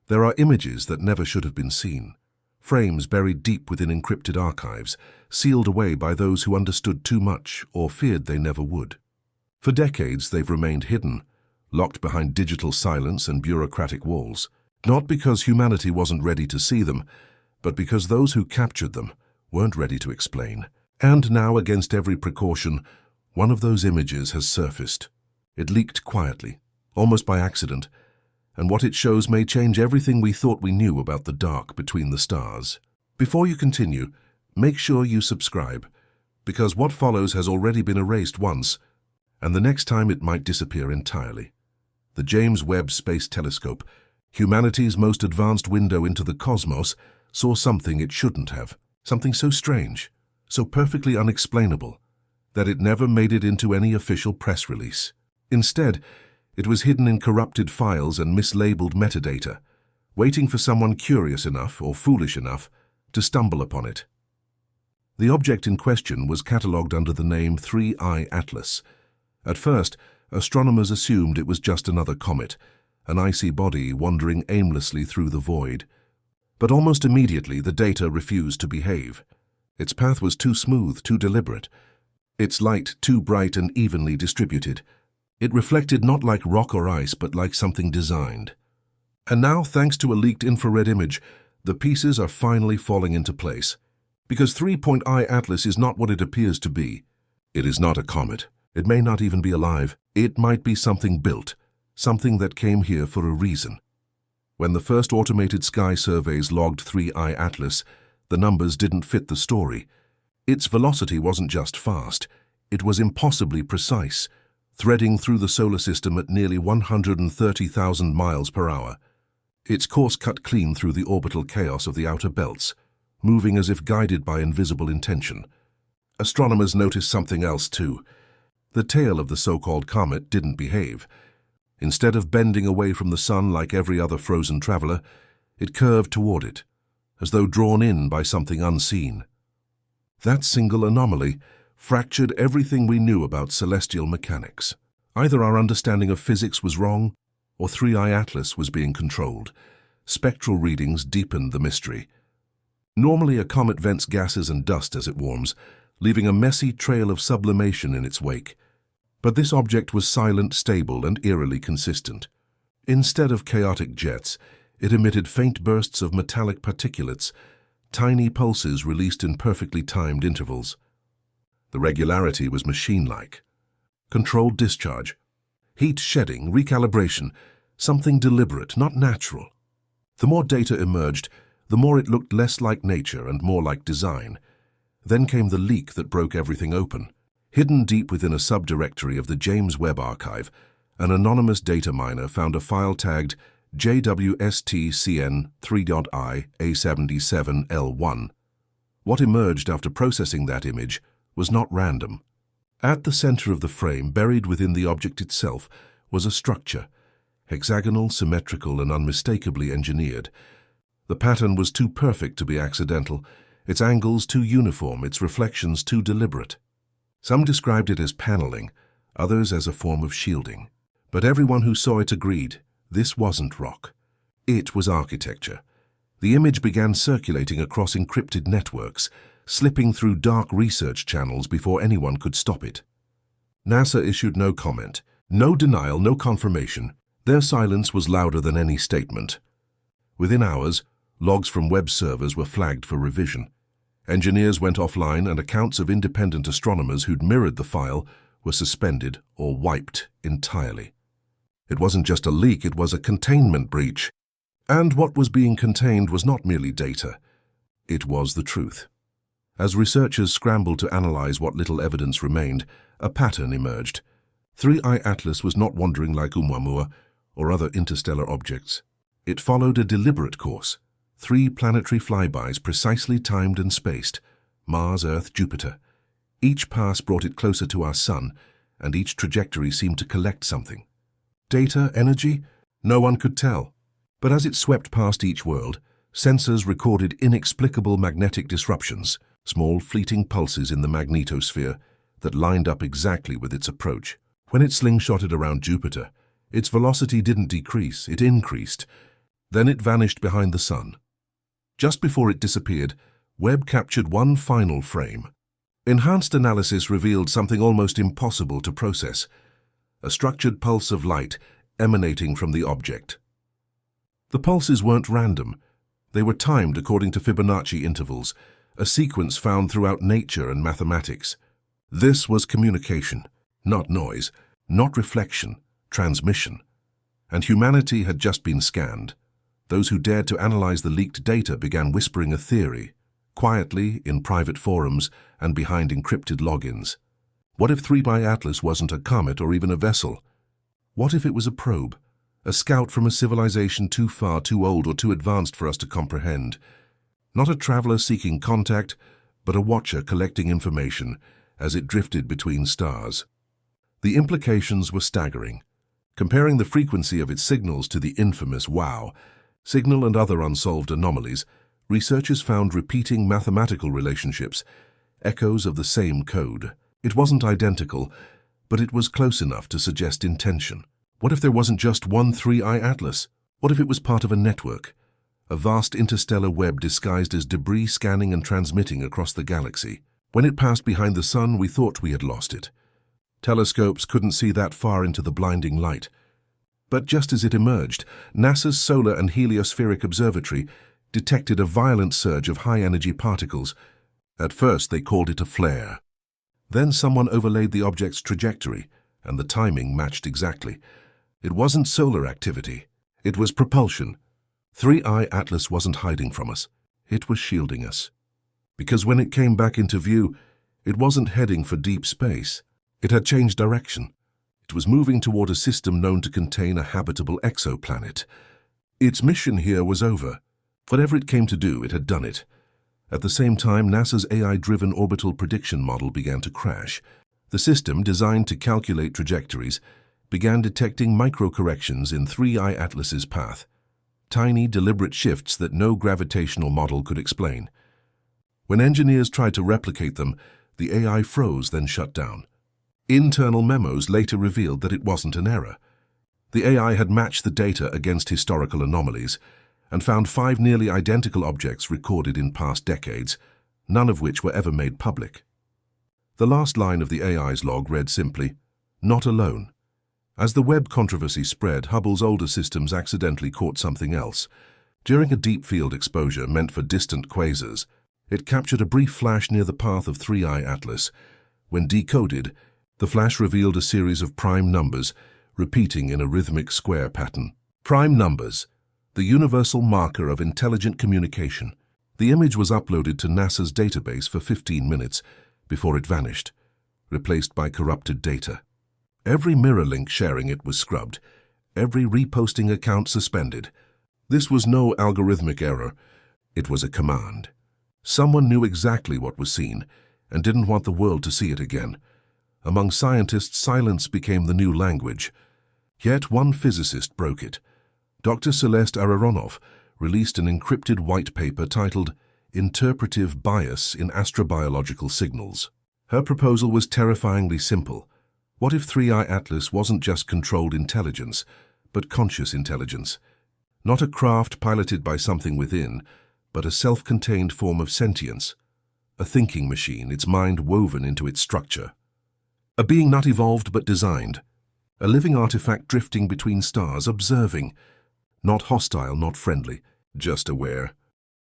There are images that never should have been seen, frames buried deep within encrypted archives, sealed away by those who understood too much or feared they never would. For decades they've remained hidden, locked behind digital silence and bureaucratic walls, not because humanity wasn't ready to see them, but because those who captured them weren't ready to explain. And now, against every precaution, one of those images has surfaced. It leaked quietly, almost by accident, and what it shows may change everything we thought we knew about the dark between the stars. Before you continue, make sure you subscribe, because what follows has already been erased once, and the next time it might disappear entirely. The James Webb Space Telescope, humanity's most advanced window into the cosmos, saw something it shouldn't have, something so strange, so perfectly unexplainable, that it never made it into any official press release. Instead, it was hidden in corrupted files and mislabeled metadata, waiting for someone curious enough or foolish enough to stumble upon it. The object in question was catalogued under the name 3I Atlas. At first, astronomers assumed it was just another comet, an icy body wandering aimlessly through the void. But almost immediately the data refused to behave. Its path was too smooth, too deliberate. Its light too bright and evenly distributed. It reflected not like rock or ice, but like something designed. And now, thanks to a leaked infrared image, the pieces are finally falling into place. Because 3I Atlas is not what it appears to be. It is not a comet. It may not even be alive. It might be something built, something that came here for a reason. When the first automated sky surveys logged 3I Atlas, the numbers didn't fit the story. Its velocity wasn't just fast, it was impossibly precise, threading through the solar system at nearly 130,000 miles per hour. Its course cut clean through the orbital chaos of the outer belts, moving as if guided by invisible intention. Astronomers noticed something else too. The tail of the so-called comet didn't behave. Instead of bending away from the sun like every other frozen traveler, it curved toward it, as though drawn in by something unseen. That single anomaly fractured everything we knew about celestial mechanics. Either our understanding of physics was wrong, or 3I Atlas was being controlled. Spectral readings deepened the mystery. Normally, a comet vents gases and dust as it warms, leaving a messy trail of sublimation in its wake. But this object was silent, stable, and eerily consistent. Instead of chaotic jets, it emitted faint bursts of metallic particulates, tiny pulses released in perfectly timed intervals. The regularity was machine-like. Controlled discharge, heat shedding, recalibration, something deliberate, not natural. The more data emerged, the more it looked less like nature and more like design. Then came the leak that broke everything open. Hidden deep within a subdirectory of the James Webb Archive, an anonymous data miner found a file tagged JWSTCN3.I A77L1. What emerged after processing that image was not random. At the center of the frame, buried within the object itself, was a structure, hexagonal, symmetrical, and unmistakably engineered. The pattern was too perfect to be accidental, its angles too uniform, its reflections too deliberate. Some described it as paneling, others as a form of shielding. But everyone who saw it agreed, this wasn't rock. It was architecture. The image began circulating across encrypted networks, slipping through dark research channels before anyone could stop it. NASA issued no comment, no denial, no confirmation. Their silence was louder than any statement. Within hours, logs from Webb servers were flagged for revision. Engineers went offline and accounts of independent astronomers who'd mirrored the file were suspended or wiped entirely. It wasn't just a leak, it was a containment breach. And what was being contained was not merely data. It was the truth. As researchers scrambled to analyze what little evidence remained, a pattern emerged. 3I Atlas was not wandering like Oumuamua or other interstellar objects. It followed a deliberate course. 3 planetary flybys precisely timed and spaced, Mars, Earth, Jupiter. Each pass brought it closer to our sun, and each trajectory seemed to collect something. Data, energy? No one could tell. But as it swept past each world, sensors recorded inexplicable magnetic disruptions, small fleeting pulses in the magnetosphere that lined up exactly with its approach. When it slingshotted around Jupiter, its velocity didn't decrease, it increased. Then it vanished behind the sun. Just before it disappeared, Webb captured one final frame. Enhanced analysis revealed something almost impossible to process: a structured pulse of light emanating from the object. The pulses weren't random. They were timed according to Fibonacci intervals, a sequence found throughout nature and mathematics. This was communication, not noise, not reflection, transmission. And humanity had just been scanned. Those who dared to analyze the leaked data began whispering a theory, quietly, in private forums and behind encrypted logins. What if 3i Atlas wasn't a comet or even a vessel? What if it was a probe, a scout from a civilization too far, too old, or too advanced for us to comprehend? Not a traveler seeking contact, but a watcher collecting information as it drifted between stars. The implications were staggering. Comparing the frequency of its signals to the infamous WOW signal and other unsolved anomalies, researchers found repeating mathematical relationships, echoes of the same code. It wasn't identical, but it was close enough to suggest intention. What if there wasn't just one 3i Atlas? What if it was part of a network? A vast interstellar web disguised as debris scanning and transmitting across the galaxy. When it passed behind the sun, we thought we had lost it. Telescopes couldn't see that far into the blinding light. But just as it emerged, NASA's Solar and Heliospheric Observatory detected a violent surge of high-energy particles. At first, they called it a flare. Then someone overlaid the object's trajectory, and the timing matched exactly. It wasn't solar activity. It was propulsion. 3i Atlas wasn't hiding from us. It was shielding us. Because when it came back into view, it wasn't heading for deep space. It had changed direction. It was moving toward a system known to contain a habitable exoplanet. Its mission here was over. Whatever it came to do, it had done it. At the same time, NASA's AI-driven orbital prediction model began to crash. The system, designed to calculate trajectories, began detecting micro-corrections in 3i Atlas's path. Tiny, deliberate shifts that no gravitational model could explain. When engineers tried to replicate them, the AI froze, then shut down. Internal memos later revealed that it wasn't an error. The AI had matched the data against historical anomalies and found 5 nearly identical objects recorded in past decades, none of which were ever made public. The last line of the AI's log read simply, "Not alone." As the Webb controversy spread, Hubble's older systems accidentally caught something else. During a deep field exposure meant for distant quasars, it captured a brief flash near the path of 3i Atlas. When decoded, the flash revealed a series of prime numbers, repeating in a rhythmic square pattern. Prime numbers, the universal marker of intelligent communication. The image was uploaded to NASA's database for 15 minutes before it vanished, replaced by corrupted data. Every mirror link sharing it was scrubbed, every reposting account suspended. This was no algorithmic error, it was a command. Someone knew exactly what was seen and didn't want the world to see it again. Among scientists, silence became the new language. Yet one physicist broke it. Dr. Celeste Aronoff released an encrypted white paper titled Interpretive Bias in Astrobiological Signals. Her proposal was terrifyingly simple. What if 3i Atlas wasn't just controlled intelligence, but conscious intelligence? Not a craft piloted by something within, but a self-contained form of sentience. A thinking machine, its mind woven into its structure. A being not evolved but designed. A living artifact drifting between stars, observing. Not hostile, not friendly, just aware.